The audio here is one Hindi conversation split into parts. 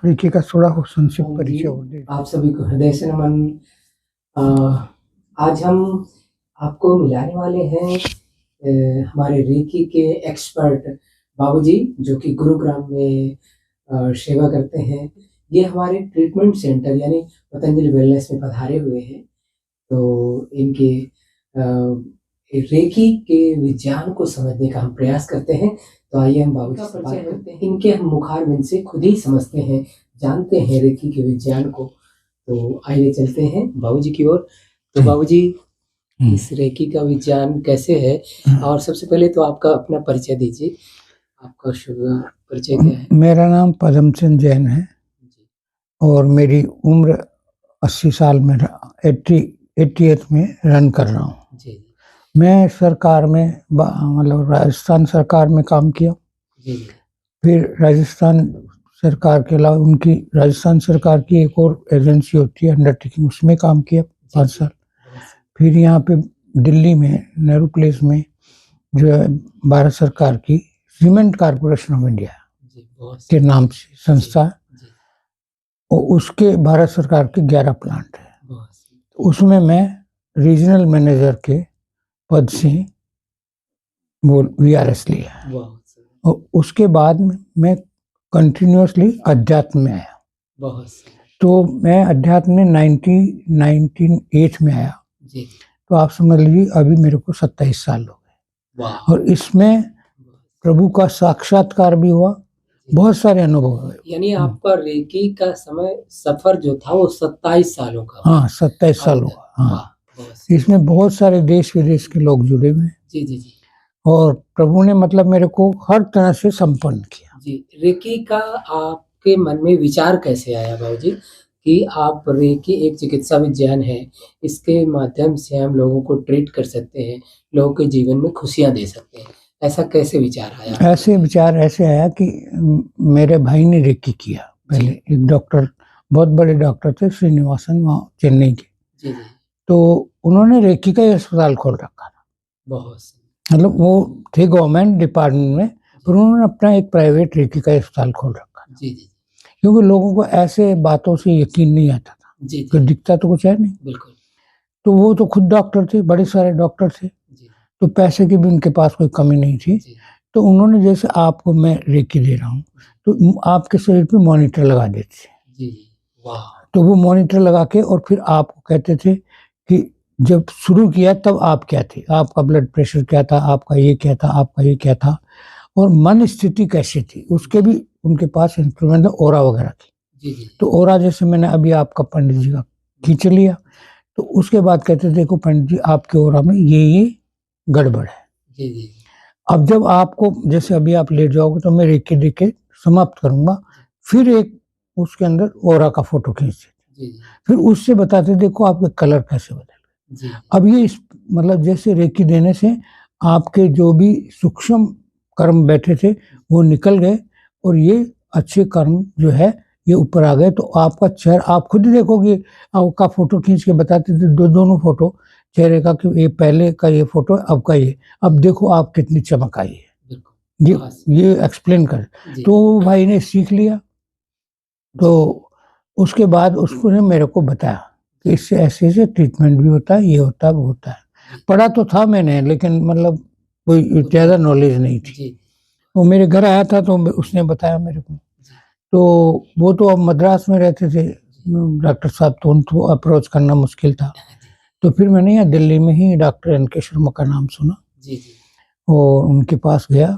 रेकी का थोड़ा संक्षिप्त जी, परिचय और दे। आप सभी को हृदय से नमन। आज हम आपको मिलाने वाले हैं हमारे रेकी के एक्सपर्ट बाबूजी, जो कि गुरुग्राम में सेवा करते हैं। ये हमारे ट्रीटमेंट सेंटर यानी पतंजलि वेलनेस में पधारे हुए हैं। तो इनके रेकी के विज्ञान को समझने का हम प्रयास करते हैं। तो आइए हम बाबूजी से बात करते हैं। इनके हम मुखारबिंद से खुद ही समझते हैं, जानते हैं रेकी के विज्ञान को। तो आइए चलते हैं बाबूजी की ओर। तो बाबूजी, इस रेकी का विज्ञान कैसे है, और सबसे पहले तो आपका अपना परिचय दीजिए। आपका शुभ परिचय क्या है? मेरा नाम पदमचंद जैन है और मेरी उम्र 80 साल में 88 में रन कर रहा हूँ। जी। मैं सरकार में मतलब राजस्थान सरकार में काम किया। जी। फिर राजस्थान सरकार के अलावा उनकी राजस्थान सरकार की एक और एजेंसी होती है अंडरटेकिंग, उसमें काम किया 5 साल। फिर यहाँ पे दिल्ली में नेहरू प्लेस में जो है भारत सरकार की सीमेंट कॉर्पोरेशन ऑफ इंडिया के नाम से संस्था है, और उसके भारत सरकार के 11 प्लांट है। उसमें मैं रीजनल मैनेजर के पद से वो VRS लिया, और उसके बाद मैं कंटिन्यूसली अध्यात्म में आया। तो मैं अध्यात्म में 1998 में आया। तो आप समझ लीजिए अभी मेरे को 27 साल हो गए, और इसमें प्रभु का साक्षात्कार भी हुआ, बहुत सारे अनुभव हुए। यानी आपका रेकी का सफर जो था वो 27 सालों का? हाँ, 27 साल हुआ। हाँ, इसमें बहुत सारे देश विदेश के लोग जुड़े हुए हैं। जी जी जी। और प्रभु ने मतलब मेरे को हर तरह से संपन्न किया। जी, रेकी का आपके मन में विचार कैसे आया बाबूजी कि आप रेकी एक चिकित्सा विज्ञान है, इसके माध्यम से हम लोगों को ट्रीट कर सकते हैं, लोगों के जीवन में खुशियां दे सकते हैं, ऐसा कैसे विचार आया? ऐसे विचार ऐसे आया कि मेरे भाई ने रेकी किया पहले। एक डॉक्टर, बहुत बड़े डॉक्टर थे, श्रीनिवासन, वहाँ चेन्नई के। जी जी। तो उन्होंने रेकी का अस्पताल खोल रखा था। बहुत मतलब वो थे गवर्नमेंट डिपार्टमेंट में, पर उन्होंने अपना एक प्राइवेट रेकी का अस्पताल खोल रखा। जी जी। क्योंकि लोगों को ऐसे बातों से यकीन नहीं आता था। जी तो दिखता तो कुछ है नहीं। बिल्कुल। तो वो तो खुद डॉक्टर थे, बड़े सारे डॉक्टर थे, तो पैसे की भी उनके पास कोई कमी नहीं थी। तो उन्होंने जैसे आपको मैं रेकी दे रहा हूँ, तो आपके शरीर पे मॉनिटर लगा देते थे। तो वो मॉनिटर लगा के और फिर आपको कहते थे कि जब शुरू किया तब आप क्या थे, आपका ब्लड प्रेशर क्या था, आपका ये क्या था, आपका ये क्या था, और मन स्थिति कैसी थी, उसके भी उनके पास इंस्ट्रूमेंट है, ओरा वगैरह की। तो ओरा जैसे मैंने अभी आपका पंडित जी का खींच लिया, तो उसके बाद कहते थे देखो पंडित जी आपके ओरा में ये गड़बड़ है। अब जब आपको जैसे अभी आप लेट जाओगे तो मैं रेकी देके समाप्त करूंगा, फिर एक उसके अंदर ओरा का फोटो खींचते, फिर उससे बताते देखो आपके कलर कैसे बदल। अब ये मतलब जैसे रेकी देने से आपके जो भी सूक्ष्म कर्म बैठे थे वो निकल गए, और ये अच्छे कर्म जो है ये ऊपर आ गए। तो आपका चेहरा आप खुद ही देखोगे, आपका फोटो खींच के बताते थे दोनों फोटो चेहरे का, कि ये पहले का ये फोटो है, अब का ये, अब देखो आप कितनी चमक आई है, ये एक्सप्लेन कर। तो भाई ने सीख लिया। तो उसके बाद उसको ने मेरे को बताया कि इससे ऐसे ट्रीटमेंट भी होता है, ये होता है, वो होता है। पढ़ा तो था मैंने, लेकिन मतलब कोई ज़्यादा नॉलेज नहीं थी। वो मेरे घर आया था तो उसने बताया मेरे को। तो वो तो अब मद्रास में रहते थे डॉक्टर साहब, तो उनको अप्रोच करना मुश्किल था। तो फिर मैंने यहाँ दिल्ली में ही डॉक्टर NK शर्मा का नाम सुना, और उनके पास गया।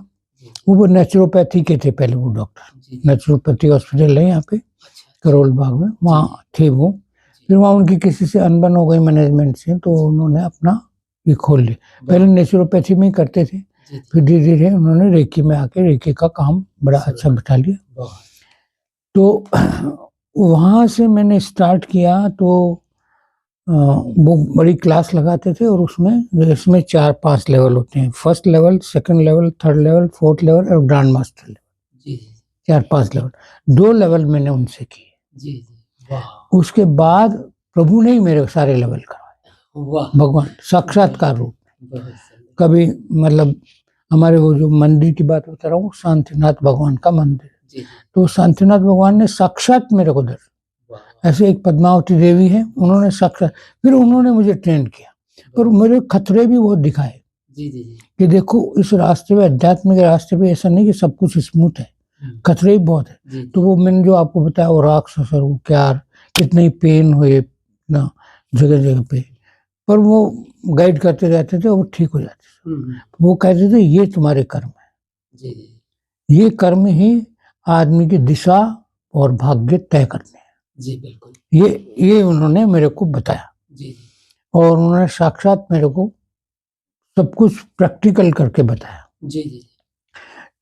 वो नेचुरोपैथी के थे पहले, वो डॉक्टर नेचुरोपैथी हॉस्पिटल है यहाँ पे करोल बाग में, वहाँ थे वो। फिर वहाँ उनकी किसी से अनबन हो गई मैनेजमेंट से, तो उन्होंने अपना ये खोल लिया। पहले नेचुरोपैथी में ही करते थे, फिर धीरे धीरे उन्होंने रेकी में आके रेकी का काम बड़ा अच्छा बिठा लिया। तो वहाँ से मैंने स्टार्ट किया। तो वो बड़ी क्लास लगाते थे, और इसमें 4-5 लेवल होते हैं, first level, second level, third level, fourth level और grand master level. 4-5 level, 2 level मैंने उनसे किए। उसके बाद प्रभु ने ही मेरे सारे लेवल करवाए, भगवान साक्षात्कार रूप। कभी मतलब हमारे वो जो मंदिर की बात बता रहा हूँ, शांतिनाथ भगवान का मंदिर, जी, तो शांतिनाथ भगवान ने साक्षात मेरे को वाह, ऐसे एक पद्मावती देवी है, उन्होंने साक्षात फिर उन्होंने मुझे ट्रेन किया और मेरे खतरे भी बहुत दिखाए जी, जी, जी, कि देखो इस रास्ते पे, अध्यात्म के रास्ते पे ऐसा नहीं कि सब कुछ स्मूथ है, खतरे भी बहुत है। जी, तो वो मैंने जो आपको बताया वो राक्षस और वो क्या कितनी पेन हुए ना जगह जगह पे, पर वो गाइड करते रहते थे और वो ठीक हो जाते थे। वो कहते थे ये तुम्हारे कर्म है, जी, जी, ये कर्म ही आदमी की दिशा और भाग्य तय करते हैं। जी, बिल्कुल, ये उन्होंने मेरे को बताया जी, जी, और उन्होंने साक्षात मेरे को सब कुछ प्रैक्टिकल करके बताया। जी, जी,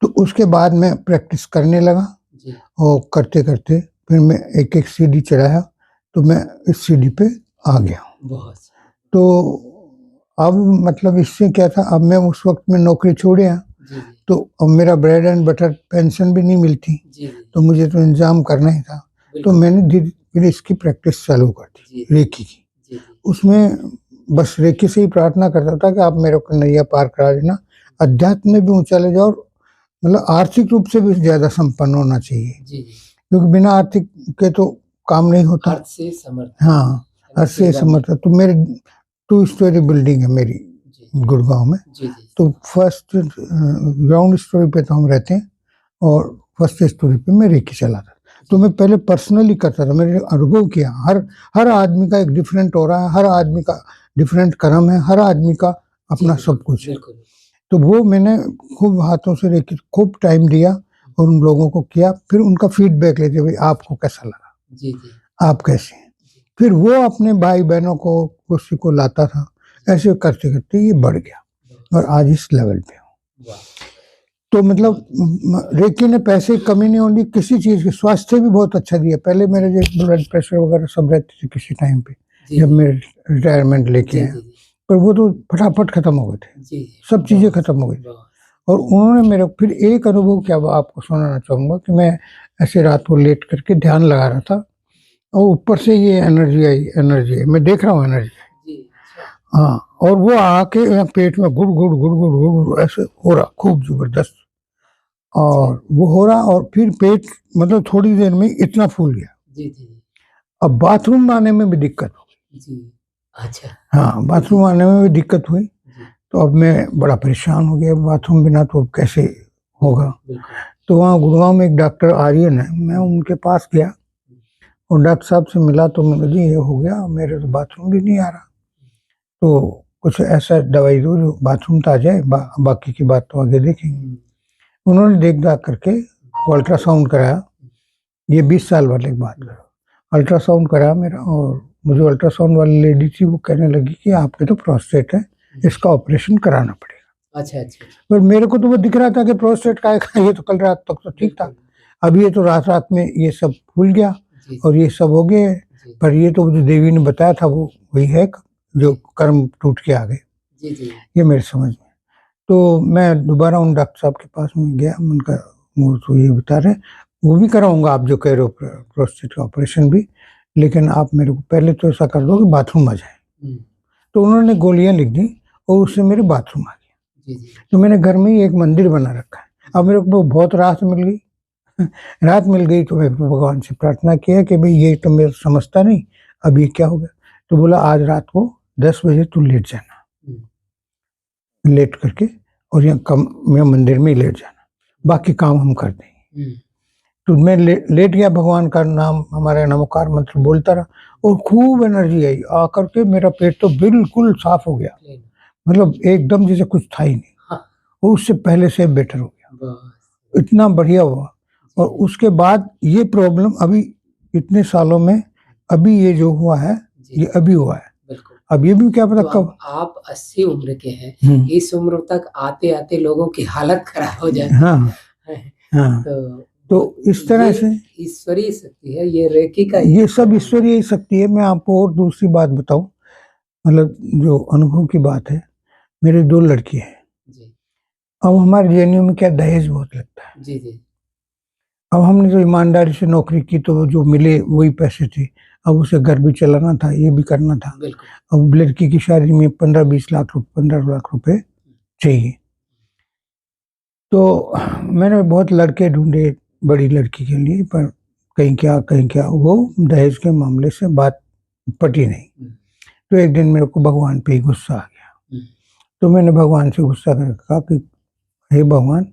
तो उसके बाद मैं प्रैक्टिस करने लगा जी, और करते करते फिर मैं एक एक सीढ़ी चढ़ाया तो मैं इस सीढ़ी पे आ गया। बहुत सही, तो अब मतलब इससे क्या था, अब मैं उस वक्त में नौकरी छोड़ आया, जी, जी, तो अब मेरा ब्रेड एंड बटर पेंशन भी नहीं मिलती, जी, जी, तो मुझे तो इंतजाम करना ही था। तो बिल्कुल, मैंने धीरे धीरे इसकी प्रैक्टिस चालू कर दी, जी, रेकी की। जी, जी, उसमें बस रेकी से ही प्रार्थना करता था कि आप मेरे को नैया पार करा देना, अध्यात्म में भी ऊंचा ले जाओ, मतलब आर्थिक रूप से भी ज्यादा संपन्न होना चाहिए, जी, जी, क्योंकि बिना आर्थिक के तो काम नहीं होता। अर्थ से समर्थ, हाँ, अर्थ से सेवा में, समर्थ। तो मेरे 2 स्टोरी बिल्डिंग है मेरी जी, गुड़गांव में। जी, जी, तो फर्स्ट ग्राउंड स्टोरी पे तो हम रहते हैं और फर्स्ट स्टोरी पे मैं रेकी चलाता था। तो मैं पहले पर्सनली करता था, मैंने अनुभव किया हर आदमी का एक डिफरेंट हो रहा है, हर आदमी का डिफरेंट कर्म है, हर आदमी का अपना जी, सब कुछ है। बिल्कुल, तो वो मैंने खूब हाथों से रेकी, खूब टाइम दिया और उन लोगों को किया, फिर उनका फीडबैक लेते, भाई आपको कैसा लगा, जी, जी, आप कैसे हैं। फिर वो अपने भाई बहनों को किसी को लाता था, ऐसे करते करते ये बढ़ गया और आज इस लेवल पे हूँ। वाह, तो मतलब रेकी ने पैसे की कमी नहीं होनी, किसी चीज की, स्वास्थ्य भी बहुत अच्छा दिया। पहले मेरे जो ब्लड प्रेशर वगैरह सब रहते थे किसी टाइम पे, जी, जब मैं रिटायरमेंट लेके जी, आया, जी, जी, पर वो तो फटाफट खत्म हो गए थे, जी, सब चीजें खत्म हो गई थी। बहुत, और उन्होंने मेरे फिर एक अनुभव क्या वो आपको सुनाना चाहूंगा कि मैं ऐसे रात को लेट करके ध्यान लगा रहा था और ऊपर से ये एनर्जी आई, मैं देख रहा हूँ एनर्जी, जी, अच्छा, हाँ, और वो आके यहाँ पेट में गुड़ गुड़ गुड़ गुड़ गुड़ गुड़ ऐसे हो रहा खूब जबरदस्त, और वो हो रहा और फिर पेट मतलब थोड़ी देर में इतना फूल गया। जी, जी, अब बाथरूम आने में भी दिक्कत हो गई, जी, अच्छा, हाँ, बाथरूम आने में भी दिक्कत हुई। जी, तो अब मैं बड़ा परेशान हो गया, बाथरूम बिना तो अब कैसे होगा। बिल्कुल, तो वहाँ गुड़गांव में एक डॉक्टर आर्यन है, मैं उनके पास गया और डॉक्टर साहब से मिला तो मैंने जी ये हो गया, मेरे तो बाथरूम भी नहीं आ रहा, तो कुछ ऐसा दवाई दो जो बाथरूम तो आ जाए, बाकी की बात तो आगे देखेंगे। उन्होंने देख दाख करके अल्ट्रासाउंड कराया, ये 20 साल वाले की बात करो, अल्ट्रासाउंड कराया मेरा, और मुझे अल्ट्रासाउंड वाली लेडी थी वो कहने लगी कि आपके तो प्रोस्टेट है, इसका ऑपरेशन कराना पड़ेगा। अच्छा, अच्छा, पर मेरे को तो वो दिख रहा था कि प्रोस्टेट का है, ये तो कल रात तक तो ठीक था, अब ये तो रात रात में ये सब फूल गया जी, और ये सब हो गए। जी, पर ये तो जो देवी ने बताया था वो वही है जो कर्म टूट के आ गए, जी, जी, ये मेरे समझ में। तो मैं दोबारा उन डॉक्टर साहब के पास में गया, उनका वो तो ये बता रहे वो भी कराऊंगा आप जो कह रहे हो प्रोस्टेट का ऑपरेशन भी, लेकिन आप मेरे को पहले तो ऐसा कर दो कि बाथरूम आ जाए। तो उन्होंने गोलियां लिख दी और उससे मेरे बाथरूम आ गया। जी, जी, तो मैंने घर में ही एक मंदिर बना रखा है। अब मेरे को बहुत राहत मिल गई राहत मिल गई तो मैं भगवान से प्रार्थना किया कि भाई ये तो मेरा समझता नहीं, अब ये क्या हो गया। तो बोला आज रात को 10 बजे तू लेट जाना, लेट करके और यहाँ मंदिर में ही लेट जाना, बाकी काम हम कर देंगे। तो मैं लेट गया, भगवान का नाम हमारा नमोकार मंत्र बोलता रहा और खूब एनर्जी आई आकर के, मेरा पेट तो बिल्कुल साफ हो गया, मतलब एकदम जैसे कुछ था ही नहीं, और उससे पहले से बेटर हो गया, इतना बढ़िया हुआ। और उसके बाद ये प्रॉब्लम अभी इतने सालों में अभी ये जो हुआ है ये अभी हुआ है, अब ये भी क्या पता तो कब। आप 80 उम्र के हैं, इस उम्र तक आते आते लोगों की हालत खराब हो जाती हाँ है। हाँ, तो इस तरह से ईश्वरीय शक्ति है, ये रेकी का ये सब ईश्वरीय शक्ति है। मैं आपको और दूसरी बात बताऊं, मतलब जो अनुभव की बात है, मेरे 2 लड़की हैं। अब हमारे जेएनयू में क्या दहेज बहुत लगता है। जी, जी, अब हमने तो ईमानदारी से नौकरी की तो जो मिले वही पैसे थे, अब उसे घर भी चलाना था, ये भी करना था। अब लड़की की शादी में 15-20 लाख 15 लाख रुपए चाहिए। तो मैंने बहुत लड़के ढूंढे, बड़ी लड़की के लिए, पर कहीं क्या वो दहेज के मामले से बात पटी नहीं। तो एक दिन मेरे को भगवान पे ही गुस्सा आ गया। तो मैंने भगवान से गुस्सा करके कहा कि हे भगवान,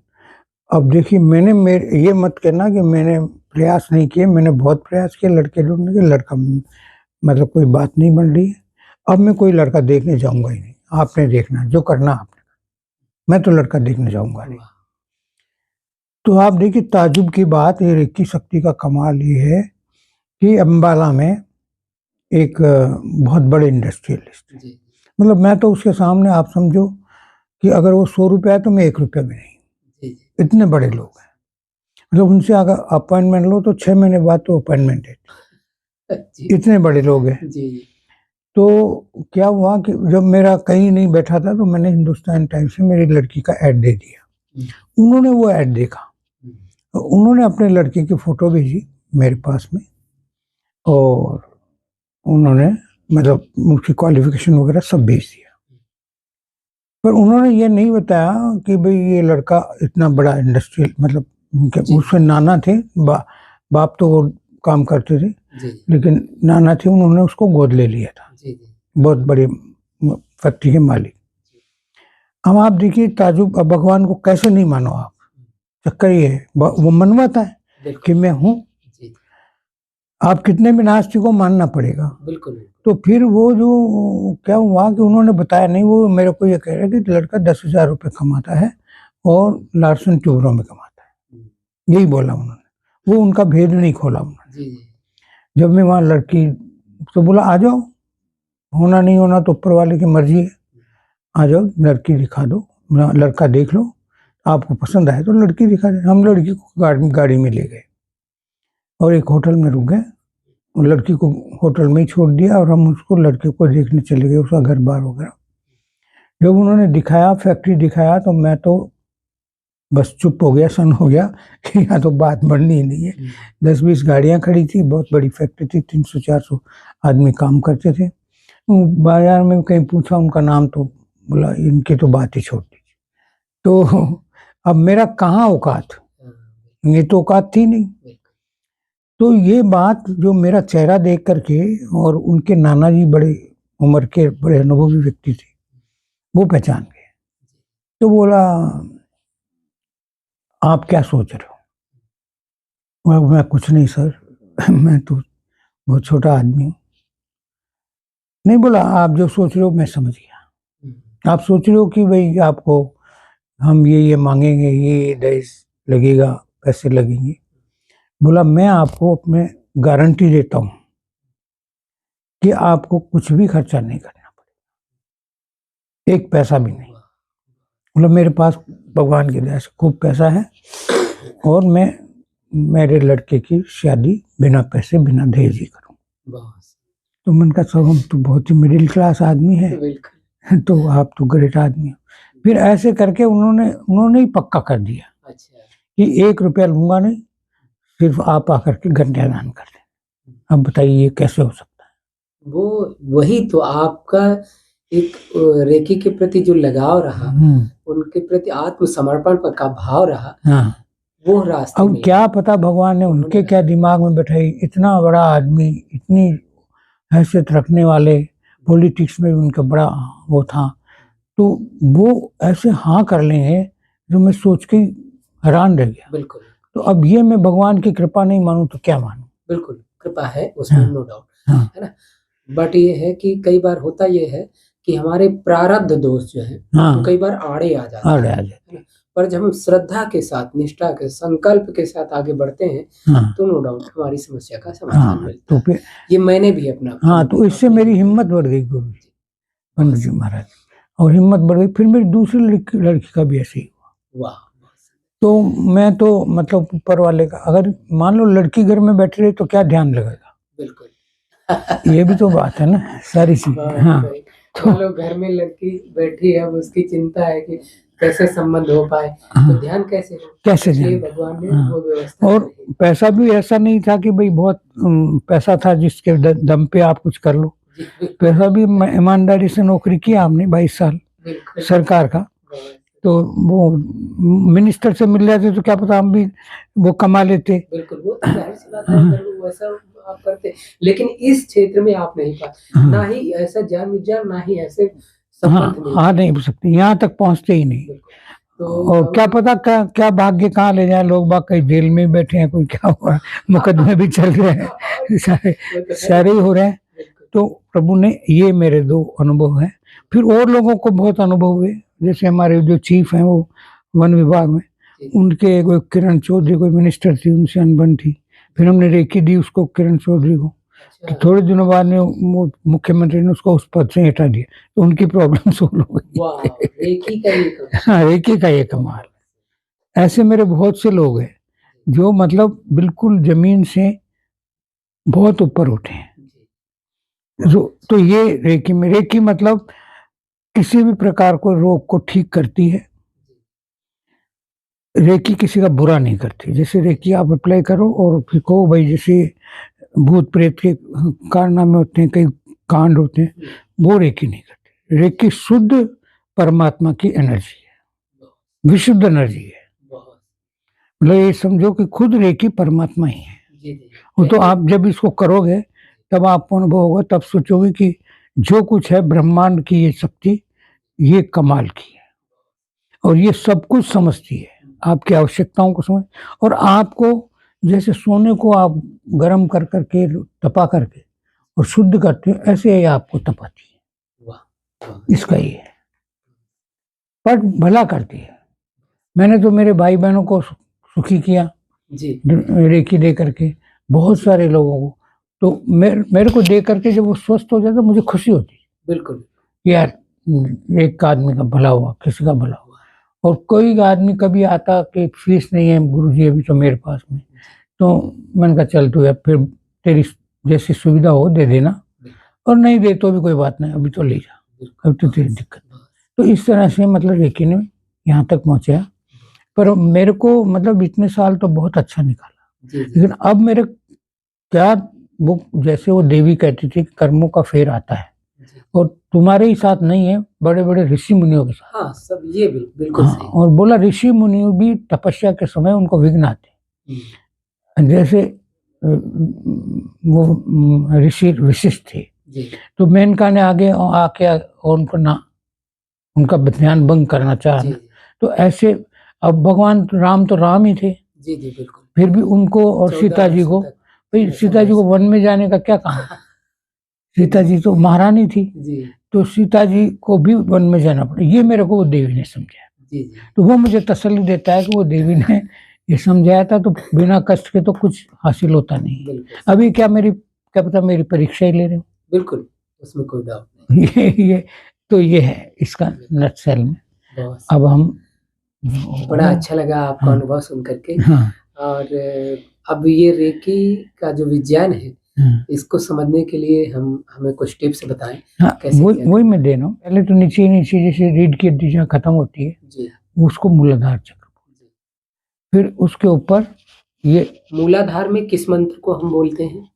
अब देखिए मैंने ये मत कहना कि मैंने प्रयास नहीं किए, मैंने बहुत प्रयास किया लड़के ढूंढने के, लड़का मतलब कोई बात नहीं बन रही है। अब मैं कोई लड़का देखने जाऊंगा ही नहीं, आपने देखना जो करना आपने, मैं तो लड़का देखने जाऊंगा नहीं। तो आप देखिए ताजुब की बात, ये रेकी शक्ति का कमाल ये है कि अम्बाला में एक बहुत बड़े इंडस्ट्रियलिस्ट, मतलब मैं तो उसके सामने आप समझो कि अगर वो 100 रुपया है तो मैं 1 रुपया भी नहीं, इतने बड़े लोग हैं। मतलब उनसे अगर अपॉइंटमेंट लो तो 6 महीने बाद तो अपॉइंटमेंट है, इतने बड़े लोग हैं। तो क्या हुआ कि जब मेरा कहीं नहीं बैठा था तो मैंने हिंदुस्तान टाइम्स में मेरी लड़की का ऐड दे दिया। उन्होंने वो ऐड देखा, उन्होंने अपने लड़के की फोटो भेजी मेरे पास में, और उन्होंने मतलब उसकी क्वालिफिकेशन वगैरह सब भेज दिया। पर उन्होंने ये नहीं बताया कि भाई ये लड़का इतना बड़ा इंडस्ट्रियल, मतलब उनके उसके नाना थे, बाप तो वो काम करते थे, लेकिन नाना थे, उन्होंने उसको गोद ले लिया था, बहुत बड़ी फैक्ट्री के मालिक। अब आप देखिए ताजुब, अब भगवान को कैसे नहीं मानो आप, चक्कर ये है वो मनवाता है कि मैं हूँ, आप कितने भी नास्तिक को मानना पड़ेगा। बिल्कुल। तो फिर वो जो क्या हुआ कि उन्होंने बताया नहीं, वो मेरे को ये कह रहा है कि लड़का 10,000 रुपये कमाता है और लार्सन ट्यूबरों में कमाता है, यही बोला उन्होंने, वो उनका भेद नहीं खोला उन्होंने। जब मैं वहाँ लड़की तो बोला आ जाओ, होना नहीं होना तो ऊपर वाले की मर्जी है, आ जाओ लड़की दिखा दो, लड़का देख लो, आपको पसंद आए तो लड़की दिखा दे। हम लड़की को गाड़ी में ले गए और एक होटल में रुक गए, और लड़की को होटल में ही छोड़ दिया और हम उसको लड़के को देखने चले गए, उसका घर बार वगैरह। जब उन्होंने दिखाया, फैक्ट्री दिखाया, तो मैं तो बस चुप हो गया, सन हो गया कि यहाँ तो बात बढ़नी ही नहीं है। 10-20 गाड़ियाँ खड़ी थी, बहुत बड़ी फैक्ट्री थी, 300-400 आदमी काम करते थे। बाजार में कहीं पूछा उनका नाम तो बोला इनकी तो बात ही छोड़ दीजिए। तो अब मेरा कहाँ औकात, ये तो औकात थी नहीं। तो ये बात जो मेरा चेहरा देख करके, और उनके नाना जी बड़े उम्र के बड़े अनुभवी व्यक्ति थे, वो पहचान गए। तो बोला आप क्या सोच रहे हो? मैं कुछ नहीं सर, मैं तो बहुत छोटा आदमी हूँ। नहीं, बोला आप जो सोच रहे हो मैं समझ गया। आप सोच रहे हो कि भाई आपको हम ये मांगेंगे, ये दहेज लगेगा, पैसे लगेंगे। बोला मैं आपको अपने गारंटी देता हूँ कि आपको कुछ भी खर्चा नहीं करना पड़ेगा, एक पैसा भी नहीं। बोला मेरे पास भगवान की दया से खूब पैसा है और मैं मेरे लड़के की शादी बिना पैसे बिना दहेज ही करूँ। तो मैंने कहा सब हम तो बहुत ही मिडिल क्लास आदमी है, तो आप तो ग्रेट आदमी हो। फिर ऐसे करके उन्होंने ही पक्का कर दिया कि 1 रुपया लूंगा नहीं, सिर्फ आप आकर के कन्यादान कर दें। अब बताइए ये कैसे हो सकता है? वो वही तो आपका एक रेकी के प्रति जो लगाव रहा, उनके प्रति आत्मसमर्पण का भाव रहा, हाँ, वो रास्ते। अब क्या पता भगवान ने उनके क्या दिमाग में बैठाई, इतना बड़ा आदमी, इतनी हैसियत रखने वाले, पॉलिटिक्स में उनका बड़ा वो था, तो वो ऐसे हाँ कर लेंगे जो मैं सोच के हैरान रह गया। बिल्कुल। तो अब ये मैं भगवान की कृपा नहीं मानूं तो क्या मानूं? बिल्कुल कृपा है उसमें, नो डाउट, है ना। बट ये है कि कई बार होता ये है कि हमारे प्रारब्ध दोष जो है वो कई बार आड़े आ जाते हैं, पर जब हम श्रद्धा के साथ, निष्ठा के संकल्प के साथ आगे बढ़ते हैं तो नो डाउट हमारी समस्या का समाधान मिलता है। तो ये मैंने भी अपना तो इससे मेरी हिम्मत बढ़ गई गुरु जी, पंडित जी महाराज, और हिम्मत बढ़ गई। फिर मेरी दूसरी लड़की का भी ऐसे ही हुआ। वाह। तो मैं तो मतलब ऊपर वाले का, अगर मान लो लड़की घर में बैठी रही तो क्या ध्यान लगेगा? बिल्कुल। ये भी तो बात है ना, सारी चीज। हाँ, तो घर में लड़की बैठी है, अब उसकी चिंता है कि कैसे संबंध हो पाए, तो ध्यान कैसे हो, कैसे ध्यान? भगवान ने वो व्यवस्था। और पैसा भी ऐसा नहीं था कि भाई बहुत पैसा था जिसके दम पे आप कुछ कर लो। पैसा भी ईमानदारी से नौकरी किया हमने 22 साल सरकार का, तो वो मिनिस्टर से मिल जाते तो क्या पता हम भी वो कमा लेते। बिल्कुल, वो तो जाहिर सी बात है, अगर वो वैसा आप करते, लेकिन इस क्षेत्र में आप नहीं पाए, हाँ ना ही ऐसा जान विचार, ना ही ऐसे हाँ संबंध मिल हाँ, नहीं हो सकते, यहाँ तक पहुँचते ही नहीं। बिल्कुल। तो और क्या पता क्या क्या भाग्य कहाँ ले जाए, लोग बाग कहीं जेल में बैठे हैं, कोई क्या हुआ, मुकदमे भी चल रहे हैं, सारे वो तो है। सारे ही हो रहे हैं। बिल्कुल। तो प्रभु ने, ये मेरे 2 अनुभव हैं। फिर और लोगों को बहुत अनुभव हुए, जैसे हमारे जो चीफ हैं वो वन विभाग में, जी, उनके कोई किरण चौधरी कोई मिनिस्टर थी, उनसे अनबन थी। फिर हमने रेकी दी उसको, किरण चौधरी को। तो अच्छा, थोड़े दिनों बाद में वो मुख्यमंत्री ने उसको उस पद से हटा दिया, तो उनकी प्रॉब्लम सोल्व हो गई। वाह! रेकी का ये कमाल। हाँ, रेकी का ये कमाल। ऐसे मेरे बहुत से लोग हैं जो मतलब बिल्कुल जमीन से बहुत ऊपर उठे हैं। जी, जो तो ये रेकी मतलब किसी भी प्रकार को रोग को ठीक करती है। रेकी किसी का बुरा नहीं करती। जैसे रेकी आप अप्लाई करो और फिर कहो भाई, जैसे भूत प्रेत के कारनामे होते हैं, कई कांड होते हैं, वो रेकी नहीं करती। रेकी शुद्ध परमात्मा की एनर्जी है, विशुद्ध एनर्जी है। बहुत। मतलब ये समझो कि खुद रेकी परमात्मा ही है। जी, जी। वो तो आप जब इसको करोगे तब आपको अनुभव होगा, तब सोचोगे कि जो कुछ है ब्रह्मांड की ये शक्ति, ये कमाल की है और ये सब कुछ समझती है, आपकी आवश्यकताओं को समझ। और आपको जैसे सोने को आप गर्म कर करके तपा करके और शुद्ध करते हो, ऐसे ही आपको तपाती है। वाह! वाह! इसका ये है, पर भला करती है। मैंने तो मेरे भाई बहनों को सुखी किया जी, रेकी दे करके, बहुत सारे लोगों को। तो मेरे को दे करके जब वो स्वस्थ हो जाता, मुझे खुशी होती बिल्कुल। कि यार एक आदमी का भला हुआ, किसी का भला हुआ। और कोई आदमी कभी आता कि फीस नहीं है गुरुजी अभी तो मेरे पास में, तो मैंने कहा चल तू यार, फिर तेरी जैसी सुविधा हो दे देना, और नहीं दे तो भी कोई बात नहीं, अभी तो ले जा, अभी तो तेरी दिक्कत। तो इस तरह से मतलब रेकी ने यहाँ तक पहुँचाया। पर मेरे को मतलब इतने साल तो बहुत अच्छा निकाला। जी, जी। लेकिन अब मेरे क्या, वो जैसे वो देवी कहती थी कर्मों का फेर आता है, जी। और तुम्हारे ही साथ नहीं है, बड़े बड़े ऋषि मुनियों के साथ। हाँ, सब ये बिल्कुल हाँ, सही। और बोला ऋषि मुनि भी तपस्या के समय उनको विघ्न आते हैं। जैसे वो ऋषि विशिष्ट थे, जी, तो मेनका ने आगे आके और उनको ना, उनका ध्यान भंग करना जी, चाहा। तो ऐसे अब भगवान राम तो राम ही थे, जी, जी, बिल्कुल। फिर भी उनको और 14 सीता जी को, वर्षों तक भाई ऐसा सीता जी को वन में जाने का क्या काम? सीता जी तो महारानी थी, जी, तो सीता जी को भी वन में जाना पड़ा। ये मेरे को वो देवी ने समझाया। जी, जी। तो वो मुझे तसल्ली देता है कि वो देवी ने ये समझाया था, तो बिना कष्ट के तो कुछ हासिल होता नहीं। बिल्कुल, अभी क्या मेरी, क्या पता मेरी परीक्षा ही ले रहे हो। बिल्कुल, उसमें कोई डाउट नहीं। ये तो ये है इसका नटशेल में। बहुत अब हम बड़ा अच्छा लगा आपका हाँ। अनुभव सुन करके। हाँ, और अब ये रेकी का जो विज्ञान है, हाँ, इसको समझने के लिए हमें कुछ टिप्स बताएँ, हाँ, कैसे वही क्या वही करना मैं दे रहा हूँ। पहले तो नीचे नीचे जैसे रीढ़ की हड्डी जहाँ खत्म होती है, जी, उसको मूलाधार चक्र, फिर उसके ऊपर ये मूलाधार में किस मंत्र को हम बोलते हैं?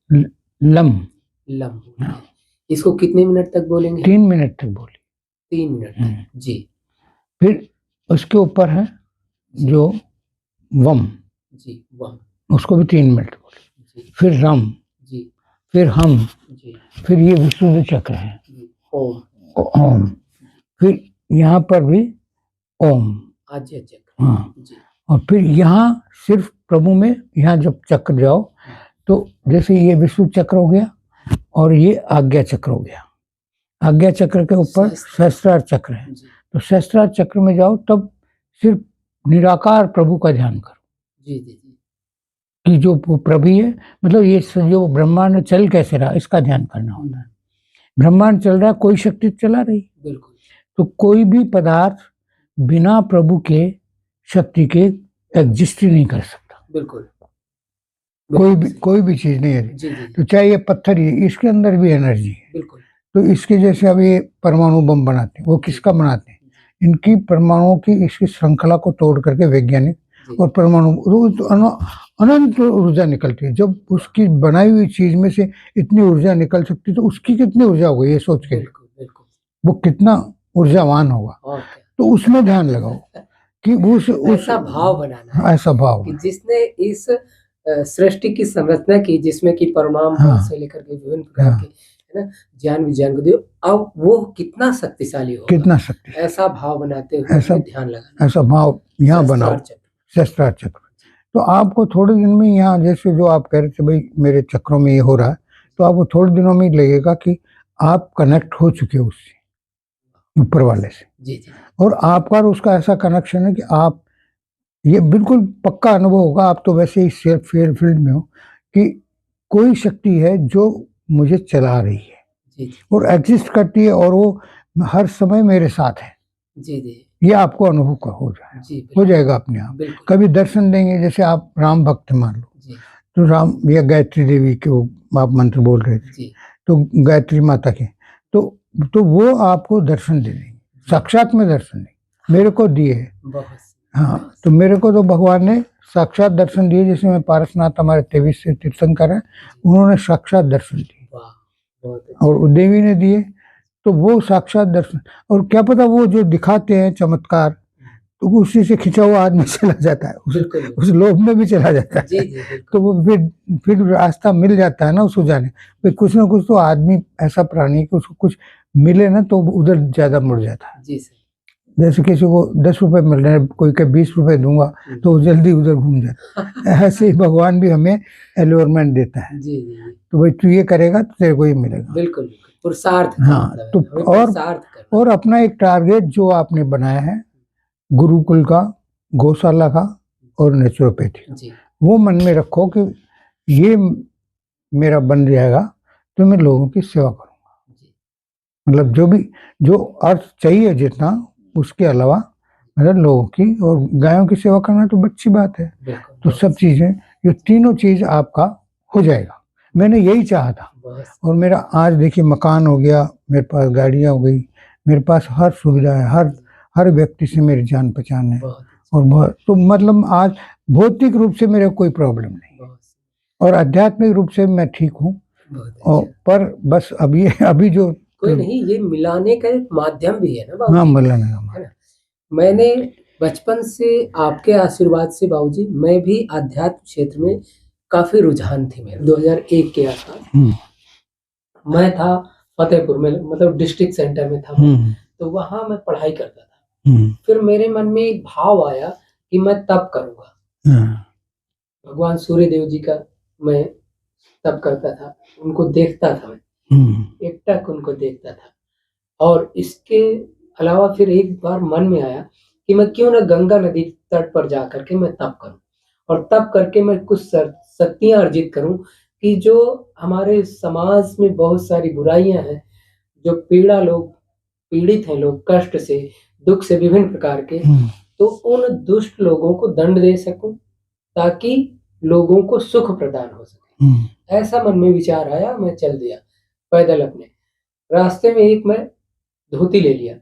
लम, लम बोलते हैं। इसको कितने मिनट तक बोलेंगे? 3 मिनट तक बोली। 3 मिनट तक। जी, फिर उसके ऊपर है जो वम, जी, वाह! उसको भी 3 मिनट बोली। जी, फिर रम, जी, फिर हम, जी, फिर ये विशुद्ध चक्र है, जी, ओम, ओम, फिर यहाँ पर भी ओम। आज्य चक्र। हाँ, जी, और फिर यहाँ सिर्फ प्रभु में, यहाँ जब चक्र जाओ तो जैसे ये विशुद्ध चक्र हो गया और ये आज्ञा चक्र हो गया। आज्ञा चक्र के ऊपर सहस्त्रार चक्र है, जी, तो सहस्त्रार चक्र में जाओ तब सिर्फ निराकार प्रभु का ध्यान करो जी, जी, जी, कि जो वो प्रभु है, मतलब ये जो ब्रह्मांड चल कैसे रहा, इसका ध्यान करना होता है। ब्रह्मांड चल रहा है, कोई शक्ति चला रही, बिल्कुल, तो कोई भी पदार्थ बिना प्रभु के शक्ति के एग्जिस्ट ही नहीं कर सकता। बिल्कुल, कोई भी चीज नहीं है। जी, जी, तो चाहे ये पत्थर ही है, इसके अंदर भी एनर्जी है। बिल्कुल, तो इसके जैसे अब ये परमाणु बम बनाते हैं, वो किसका बनाते हैं? इनकी परमाणुओं की इसकी श्रृंखला को तोड़ करके वैज्ञानिक, जी, और परमाणु रोज अनंत ऊर्जा निकलती है। जब उसकी बनाई हुई चीज में से इतनी ऊर्जा निकल सकती है, तो उसकी कितनी ऊर्जा होगी ये सोच के, बिल्कुल, बिल्कुल, वो कितना ऊर्जावान होगा। और क्या? तो उसमें ध्यान लगाओ कि उस ऐसा भाव बनाना है ऐसा भाव कि जिसने इस सृष्टि की संरचना की, जिसमें कि परमाणु हाँ, से लेकर के विभिन्न प्रकार के है ना ज्ञान विज्ञान को दियो, अब वो कितना शक्तिशाली होगा, कितना शक्ति, ऐसा भाव बनाते हुए ऐसा हमें ध्यान लगाना, ऐसा भाव यहाँ बनाओ, सहस्त्रार चक्र। सहस्त्रार चक्र। तो आपको थोड़े दिन में यहाँ, जैसे जो आप कह रहे थे भाई मेरे चक्रों में ये हो रहा है, तो आपको थोड़े दिनों में ही लगेगा कि आप कनेक्ट हो चुके हो उससे, ऊपर वाले से। जी जी। और आपका और उसका ऐसा कनेक्शन है कि आप, ये बिल्कुल पक्का अनुभव होगा, आप तो वैसे ही सेल्फ फील्ड में हो, कि कोई शक्ति है जो मुझे चला रही है जी जी और एग्जिस्ट करती है, और वो हर समय मेरे साथ है। जी जी ये आपको अनुभव का हो जी जाएगा अपने आप। बिल्कुल। कभी दर्शन देंगे, जैसे आप राम भक्त मान लो, जी तो राम या गायत्री देवी के वो आप मंत्र बोल रहे थे, जी तो गायत्री माता के, तो वो आपको दर्शन दे देंगे, साक्षात में दर्शन देंगे, मेरे को दिए है। बहुत हाँ, तो मेरे को तो भगवान ने साक्षात दर्शन दिए, जैसे में पारसनाथ हमारे 23 से तीर्थंकर है, उन्होंने साक्षात दर्शन दिए, वाह, बहुत अच्छा। और देवी ने दिए, तो वो साक्षात दर्शन। और क्या पता वो जो दिखाते हैं चमत्कार, तो उसी से खिंचा हुआ आदमी चला जाता है, उस लोभ में भी चला जाता है। जी जी बिल्कुल। तो वो फिर रास्ता मिल जाता है ना उसको जाने। फिर कुछ ना कुछ तो आदमी ऐसा प्राणी है कि उसको कुछ मिले ना तो उधर ज्यादा मुड़ जाता है। जी सर। जैसे किसी को 10 रुपए मिल रहे हैं, कोई के 20 रुपए दूंगा तो वो जल्दी उधर घूम जाता है। ऐसे ही भगवान भी हमें एलोरमेंट देता है। जी जी जी। तो भाई तू ये करेगा तो तेरे को ही मिलेगा। बिल्कुल बिल्कुल, पुरुषार्थ। हाँ, तो और अपना एक टारगेट जो आपने बनाया है, गुरुकुल का, गौशाला का और नेचुरोपैथी, जी वो मन में रखो कि ये मेरा बन जाएगा तो मैं लोगों की सेवा करूंगा। जी मतलब जो अर्थ चाहिए जितना, उसके अलावा मतलब लोगों की और गायों की सेवा करना तो अच्छी बात है। बिल्कुल। तो सब चीजें, ये तीनों चीज आपका हो जाएगा। मैंने यही चाहा था, और मेरा आज देखिए मकान हो गया, मेरे पास गाड़ियां हो गई, मेरे पास हर सुविधा है, हर व्यक्ति से मेरी जान पहचान है, और तो मतलब आज भौतिक रूप से मेरे कोई प्रॉब्लम नहीं, और आध्यात्मिक रूप से मैं ठीक हूँ। और पर बस अभी जो कोई नहीं, ये मिलाने का एक माध्यम भी है ना बाबूजी। हाँ, मिलाने का है ना। मैंने बचपन से आपके आशीर्वाद से बाबूजी, मैं भी आध्यात्म क्षेत्र में काफी रुझान थी मेरा। 2001 के आसपास मैं था फतेहपुर में, मतलब डिस्ट्रिक्ट सेंटर में था मैं, तो वहां मैं पढ़ाई करता था। फिर मेरे मन में एक भाव आया कि मैं तप करूंगा। भगवान सूर्य देव जी का मैं तप करता था, उनको देखता था मैं, एकटक उनको देखता था। और इसके अलावा फिर एक बार मन में आया कि मैं क्यों ना गंगा नदी तट पर जा करके मैं तप करूं, और तप करके मैं कुछ शक्तियां अर्जित करूं कि जो हमारे समाज में बहुत सारी बुराइयां हैं, जो पीड़ित हैं लोग, कष्ट से, दुख से, विभिन्न प्रकार के, तो उन दुष्ट लोगों को दंड दे सकूं, ताकि लोगों को सुख प्रदान हो सके। ऐसा मन में विचार आया, मैं चल दिया पैदल। अपने रास्ते में एक मैं धोती ले लिया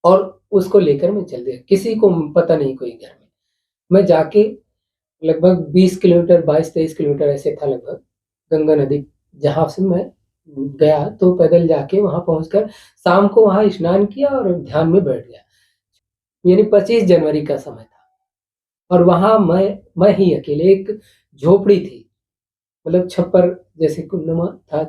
और उसको लेकर मैं चल दिया, किसी को पता नहीं कोई घर में। मैं जाके लगभग 20 किलोमीटर, 22-23 किलोमीटर ऐसे था लगभग, गंगा नदी जहाँ से मैं गया, तो पैदल जाके वहां पहुंचकर शाम को वहां स्नान किया और ध्यान में बैठ गया। यानी 25 जनवरी का समय था, और वहां मैं ही अकेले, एक झोपड़ी थी, मतलब छप्पर जैसे कुन्नुमा था।